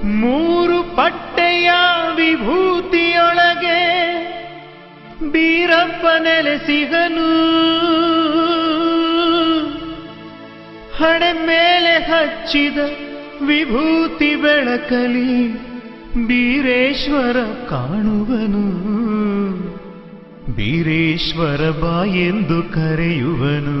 ಮೂರು ಪಟ್ಟೆಯ ವಿಭೂತಿಯೊಳಗೆ ಬೀರಪ್ಪ ನೆಲೆಸಿಗನು. ಹಣೆ ಮೇಲೆ ಹಚ್ಚಿದ ವಿಭೂತಿ ಬೆಳಕಲಿ ಬೀರೇಶ್ವರ ಕಾಣುವನು. ಬೀರೇಶ್ವರ ಬಾ ಎಂದು ಕರೆಯುವನು.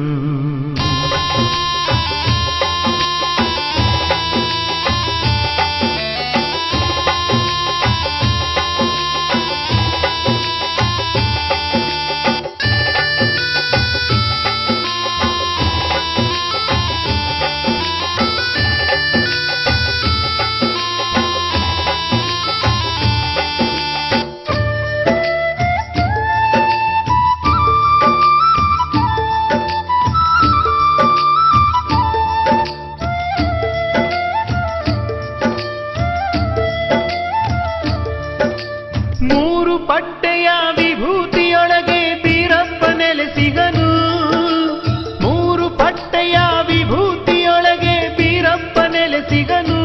ಮೂರು ಪಟ್ಟೆಯ ವಿಭೂತಿಯೊಳಗೆ ಬೀರಪ್ಪ ನೆಲೆಸಿಗನು. ಮೂರು ಪಟ್ಟೆಯ ವಿಭೂತಿಯೊಳಗೆ ಬೀರಪ್ಪ ನೆಲೆಸಿಗನು.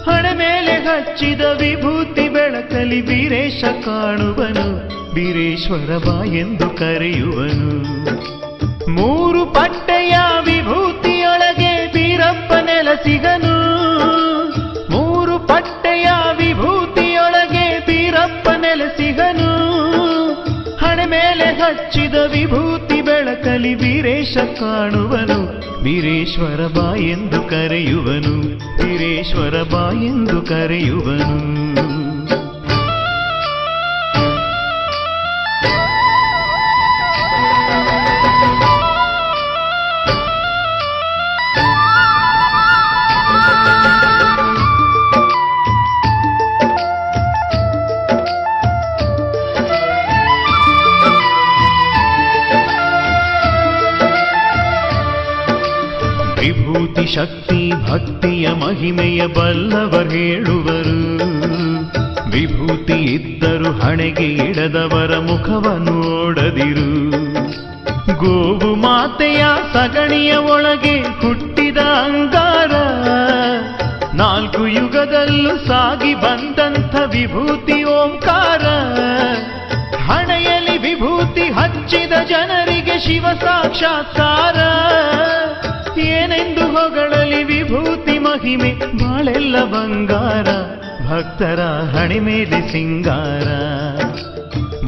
ಹಣೆ ಮೇಲೆ ಹಚ್ಚಿದ ವಿಭೂತಿ ಬೆಳಕಲಿ ಬೀರೇಶ ಕಾಣುವನು. ಬೀರೇಶ್ವರ ಬಾ ಎಂದು ಕರೆಯುವನು. ಮೂರು ಪಟ್ಟೆಯ ವಿಭೂತಿಯೊಳಗೆ ಬೀರಪ್ಪ ನೆಲೆಸಿಗನು. ಮೂರು ಪಟ್ಟೆಯ ವಿಭೂತಿಯೊಳಗೆ ಬೀರಪ್ಪ ನೆಲೆಸಿಗನು. ಹಣೆ ಮೇಲೆ ಹಚ್ಚಿದ ವಿಭೂತಿ ಬೆಳಕಲಿ ಬೀರೇಶ ಕಾಣುವನು. ಬೀರೇಶ್ವರ ಬಾ ಎಂದು ಕರೆಯುವನು. ಬೀರೇಶ್ವರ ಬಾ ಎಂದು ಕರೆಯುವನು. ವಿಭೂತಿ ಶಕ್ತಿ ಭಕ್ತಿಯ ಮಹಿಮೆಯ ಬಲ್ಲವರು ಹೇಳುವರು. ವಿಭೂತಿ ಇದ್ದರು ಹಣೆಗೆ ಇಡದವರ ಮುಖವ ನೋಡದಿರು. ಗೋವು ಮಾತೆಯ ಸಗಣಿಯ ಒಳಗೆ ಹುಟ್ಟಿದ ಅಂಗಾರ. ನಾಲ್ಕು ಯುಗದಲ್ಲೂ ಸಾಗಿ ಬಂದಂಥ ವಿಭೂತಿ ಓಂಕಾರ. ಹಣೆಯಲ್ಲಿ ವಿಭೂತಿ ಹಚ್ಚಿದ ಜನರಿಗೆ ಶಿವ ಸಾಕ್ಷಾತ್ಕಾರ. ಏನೆಂದು ಹೊಗಳಲಿ ವಿಭೂತಿ ಮಹಿಮೆ ಬಾಳೆಲ್ಲ ಬಂಗಾರ. ಭಕ್ತರ ಹಣೆ ಮೇಲೆ ಸಿಂಗಾರ.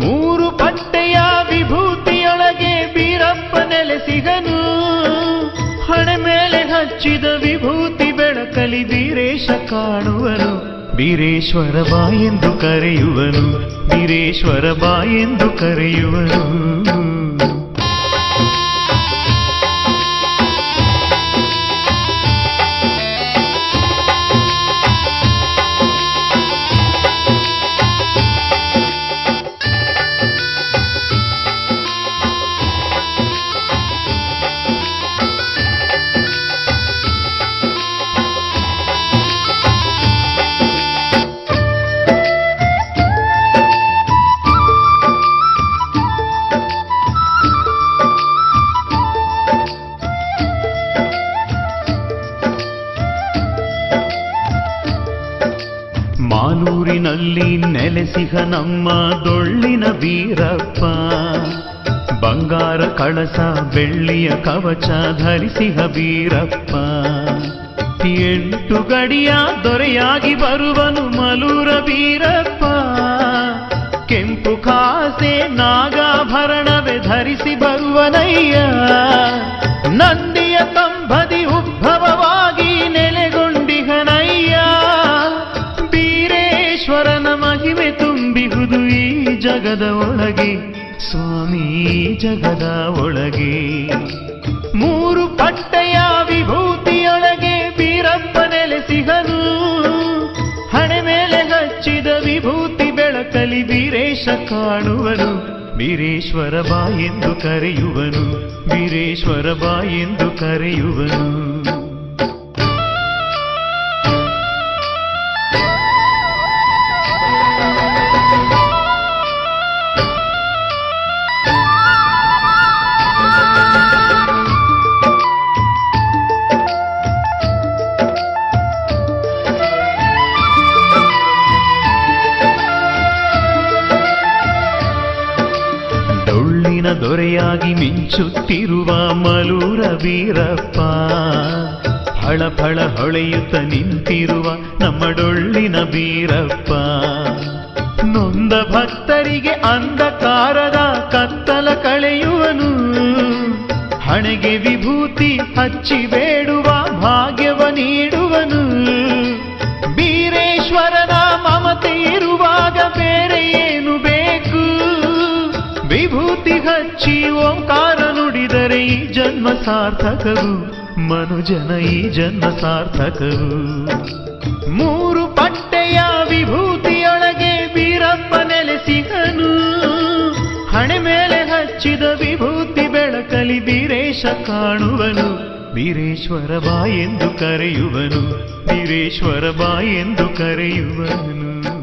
ಮೂರು ಪಟ್ಟೆಯ ವಿಭೂತಿಯೊಳಗೆ ಬೀರಪ್ಪ ನೆಲೆಸಿಗನು. ಹಣೆ ಮೇಲೆ ಹಚ್ಚಿದ ವಿಭೂತಿ ಬೆಳಕಲಿ ಬೀರೇಶ ಕಾಣುವನು. ಬೀರೇಶ್ವರ ಬಾ ಎಂದು ಕರೆಯುವನು. ಬೀರೇಶ್ವರ ಬಾ ಎಂದು ಕರೆಯುವನು. ಮಾಲೂರಿನಲ್ಲಿ ನೆಲೆಸಿಹ ನಮ್ಮ ಡೊಳ್ಳಿನ ಬೀರಪ್ಪ. ಬಂಗಾರ ಕಳಸ ಬೆಳ್ಳಿಯ ಕವಚ ಧರಿಸಿಹ ಬೀರಪ್ಪ. 8 ಗಡಿಯ ದೊರೆಯಾಗಿ ಬರುವನು ಮಲೂರ ಬೀರಪ್ಪ. ಕೆಂಪು ಕಾಸೆ ನಾಗಾಭರಣವೇ ಧರಿಸಿ ಬರುವನಯ್ಯ. ನಂದಿಯ ಕಂಬದಿ ಉದ್ಭವವಾಗಿ ನೆಲೆಗೊಂಡಿಹನಯ್ಯ. ಬೀರೇಶ್ವರನ ಮಹಿಮೆ ತುಂಬಿಹುದು ಈ ಜಗದ ಒಳಗೆ. ಸ್ವಾಮಿ ಜಗದ ಒಳಗೆ. ಮೂರು ಪಟ್ಟೆಯ ವಿಭೂತಿಯೊಳಗೆ ಬೀರಪ್ಪ ನೆಲೆಸಿಗನು. ಹಣೆ ಮೇಲೆ ಹಚ್ಚಿದ ವಿಭೂತಿ ಬೆಳಕಲಿ ಬೀರೇಶ ಕಾಣುವನು. ಬೀರೇಶ್ವರ ಬಾ ಎಂದು ಕರೆಯುವನು. ಬೀರೇಶ್ವರ ಬಾ ಎಂದು ಕರೆಯುವನು. ದೊರೆಯಾಗಿ ಮಿಂಚುತ್ತಿರುವ ಮಲೂರ ವೀರಪ್ಪ, ಫಳ ಫಳ ಹೊಳೆಯುತ್ತ ನಿಂತಿರುವ ನಮ್ಮ ಡೊಳ್ಳಿನ ಬೀರಪ್ಪ, ನೊಂದ ಭಕ್ತರಿಗೆ ಅಂಧಕಾರದ ಕತ್ತಲ ಕಳೆಯುವನು, ಹಣೆಗೆ ವಿಭೂತಿ ಹಚ್ಚಿ ಬೇಡುವ ಭಾಗ್ಯವ ನೀಡುವನು. ಬೀರೇಶ್ವರನ ಮಮತೆ ಇರುವಾಗ ಬೇರೆ ಏನು ಬೇಕು? ವಿಭೂತಿ ಹಚ್ಚಿ ಓಂಕಾರ ನುಡಿದರೆ ಈ ಜನ್ಮ ಸಾರ್ಥಕವು, ಮನುಜನ ಈ ಜನ್ಮ ಸಾರ್ಥಕವು. ಮೂರು ಪಟ್ಟೆಯ ವಿಭೂತಿಯೊಳಗೆ ಬೀರಪ್ಪ ನೆಲೆಸಿದನು, ಹಣೆ ಮೇಲೆ ಹಚ್ಚಿದ ವಿಭೂತಿ ಬೆಳಕಲಿ ಬೀರೇಶ ಕಾಣುವನು. ಬೀರೇಶ್ವರ ಬಾ ಎಂದು ಕರೆಯುವನು, ಬೀರೇಶ್ವರ ಬಾ ಎಂದು ಕರೆಯುವನು.